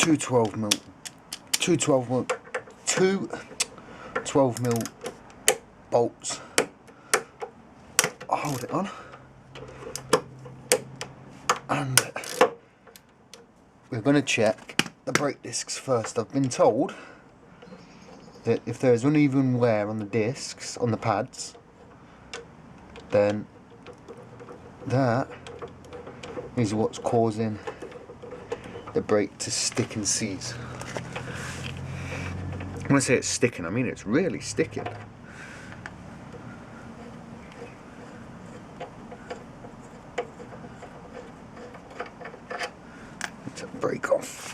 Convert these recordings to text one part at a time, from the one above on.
two 12mm bolts. I'll hold it on, and we're going to check the brake discs first. I've been told that if there's uneven wear on the discs, on the pads, then that is what's causing the brake to stick and seize. When I say it's sticking, I mean it's really sticking. Let's take the brake off.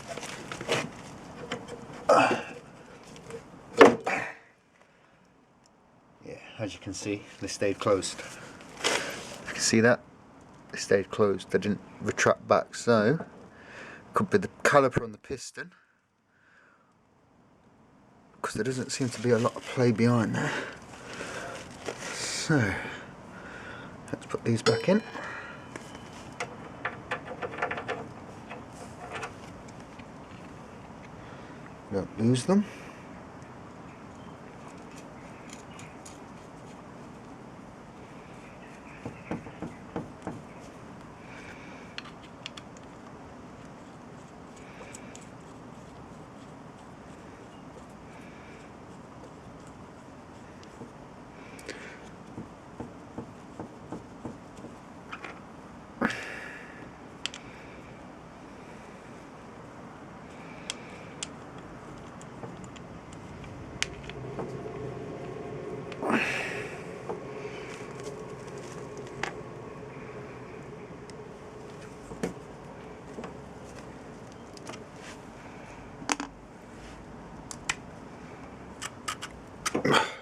Yeah, as you can see, they stayed closed. You can see that? They stayed closed. They didn't retract back, so could be the caliper on the piston, because there doesn't seem to be a lot of play behind there. So let's put these back in. Don't lose them.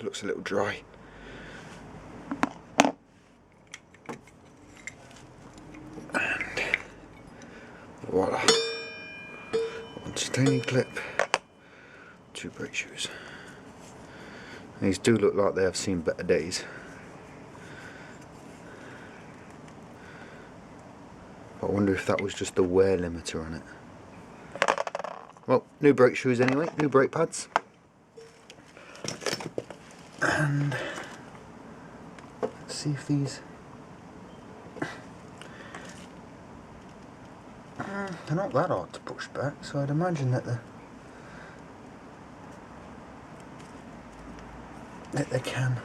Looks a little dry. And voila. One titanium clip, two brake shoes. These do look like they have seen better days. I wonder if that was just the wear limiter on it. Well, new brake shoes anyway, new brake pads. And let's see if these they're not that hard to push back, so I'd imagine that they can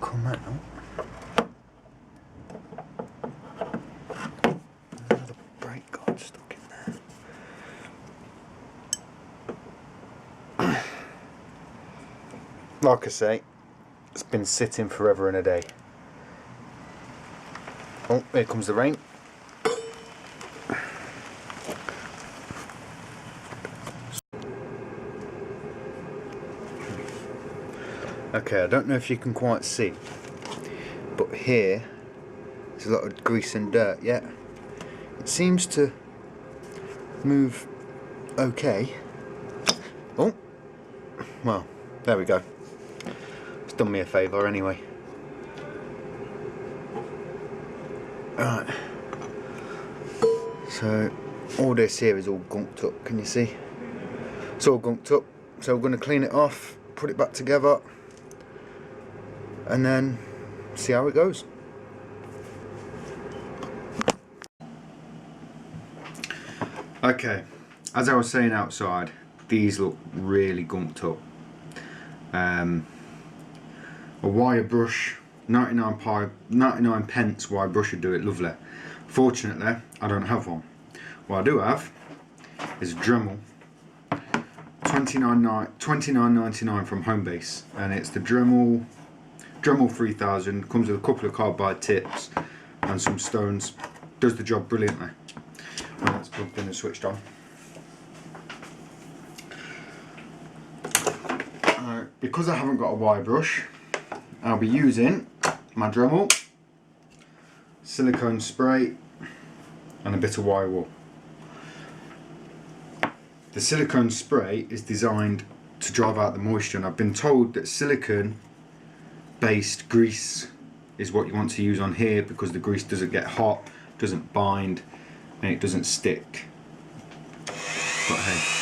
come out. The brake got stuck in there. Like I say, it's been sitting forever and a day. Oh, here comes the rain. Okay, I don't know if you can quite see, but here there's a lot of grease and dirt. Yeah, it seems to move okay. Oh, well, there we go. It's done me a favour anyway. Right, so all this here is all gunked up, can you see? It's all gunked up, so we're going to clean it off, put it back together, and then see how it goes. Okay, as I was saying outside, these look really gunked up. A wire brush, 99 pence wire brush would do it lovely. Fortunately, I don't have one. What I do have is a Dremel, $29.99 from Homebase, and it's the Dremel 3000. Comes with a couple of carbide tips and some stones. Does the job brilliantly. And that's plugged in and switched on. Because I haven't got a wire brush, I'll be using my Dremel, silicone spray, and a bit of wire wool. The silicone spray is designed to drive out the moisture, and I've been told that silicone based grease is what you want to use on here, because the grease doesn't get hot, doesn't bind, and it doesn't stick. But hey.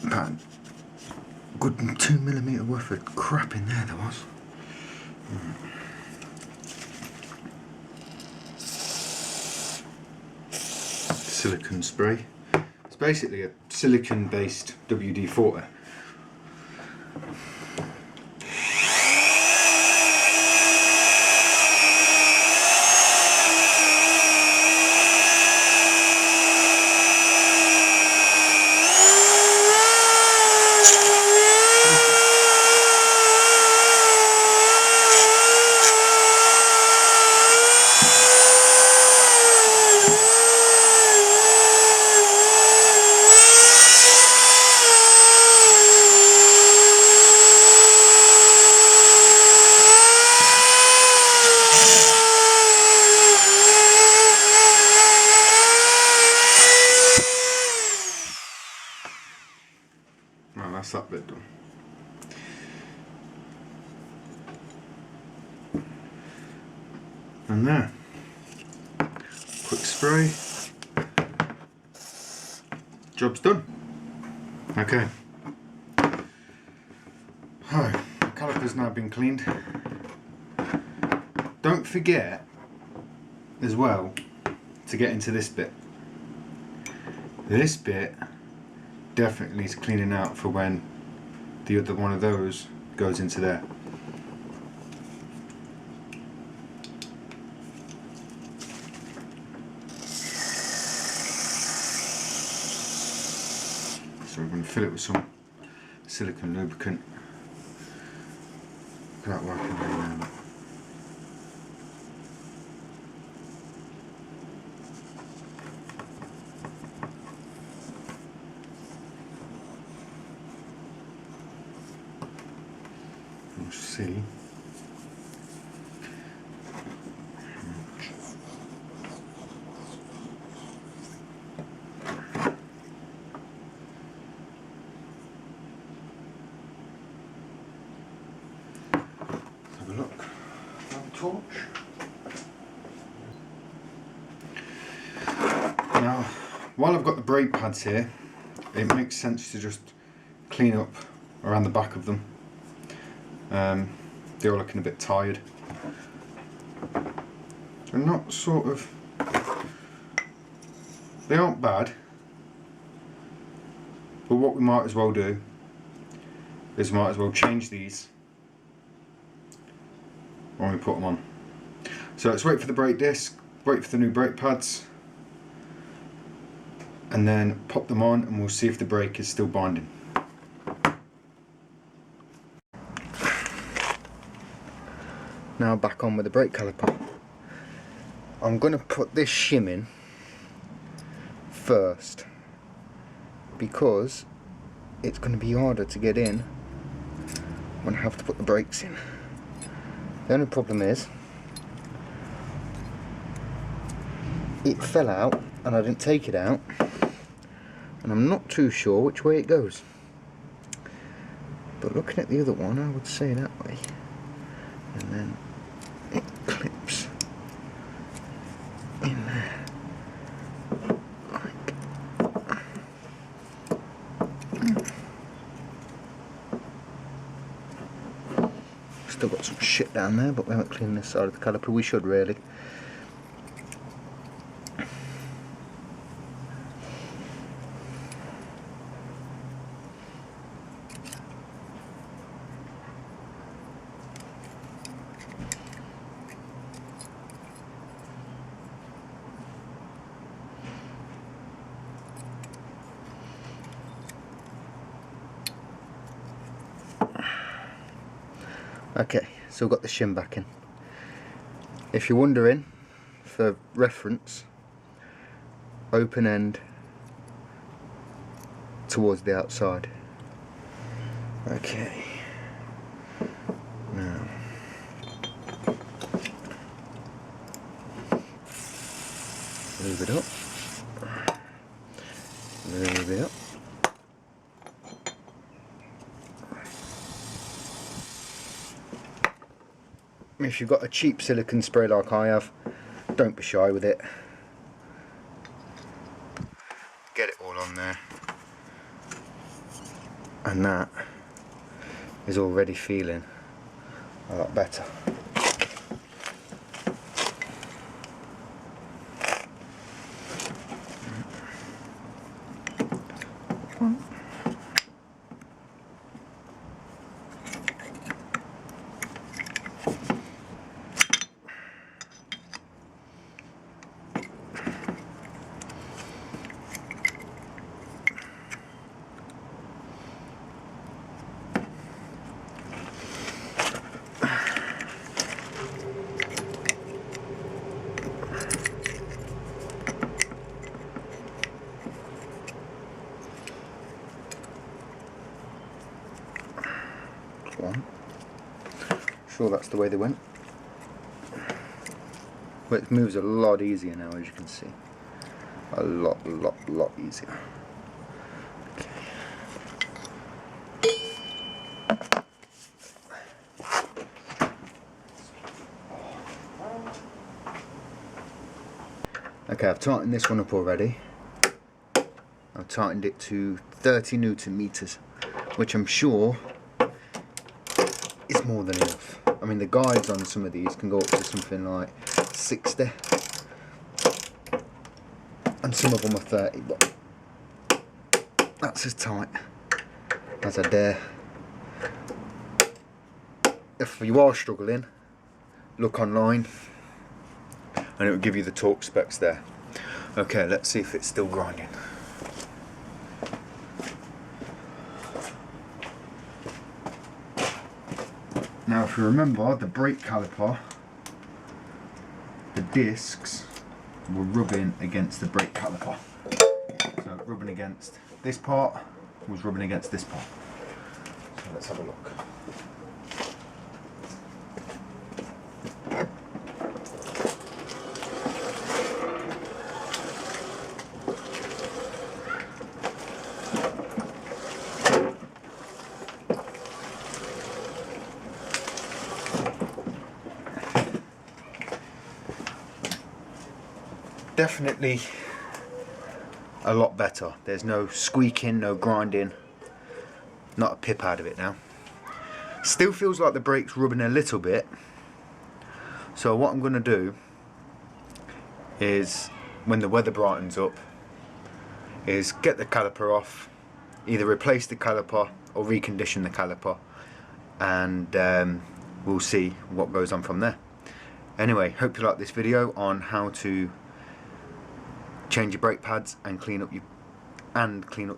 About a good 2mm worth of crap in there was. Silicone spray. It's basically a silicone based WD-40. Well, that's that bit done. And there. Quick spray. Job's done. Okay. Oh, the caliper's now been cleaned. Don't forget as well to get into this bit. This bit definitely needs cleaning out for when the other one of those goes into there. So we're going to fill it with some silicone lubricant. Look at that working really well. We'll see. Have a look. Have a torch. Now, while I've got the brake pads here, it makes sense to just clean up around the back of them. They're all looking a bit tired. They're not sort of... They aren't bad. But what we might as well do is we might as well change these when we put them on. So let's wait for the brake disc, wait for the new brake pads, and then pop them on and we'll see if the brake is still binding. Now back on with the brake caliper. I'm going to put this shim in first because it's going to be harder to get in when I have to put the brakes in. The only problem is it fell out and I didn't take it out, and I'm not too sure which way it goes, but looking at the other one I would say that way, and then it clips in there. Still got some shit down there, but we haven't cleaned this side of the caliper. We should really. Okay, so we've got the shim back in. If you're wondering, for reference, open end towards the outside. Okay. Now, move it up. Move it up. If you've got a cheap silicone spray like I have, don't be shy with it. Get it all on there. And that is already feeling a lot better. One. Sure, that's the way they went. But it moves a lot easier now, as you can see. A lot easier. Okay, I've tightened this one up already. I've tightened it to 30 Newton meters, which I'm sure is more than enough. I mean, the guides on some of these can go up to something like 60, and some of them are 30, but that's as tight as I dare. If you are struggling, look online and it will give you the torque specs there. Okay, let's see if it's still grinding. Now, if you remember, the brake caliper, the discs were rubbing against the brake caliper. So rubbing against this part was rubbing against this part. So let's have a look. Definitely a lot better. There's no squeaking, no grinding, not a pip out of it now. Still feels like the brake's rubbing a little bit. So what I'm going to do is, when the weather brightens up, is get the caliper off, either replace the caliper or recondition the caliper, and we'll see what goes on from there. Anyway, hope you like this video on how to change your brake pads and clean up your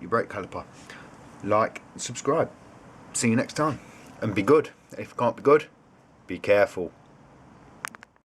brake caliper. Like, subscribe. See you next time, and be good. If you can't be good, be careful.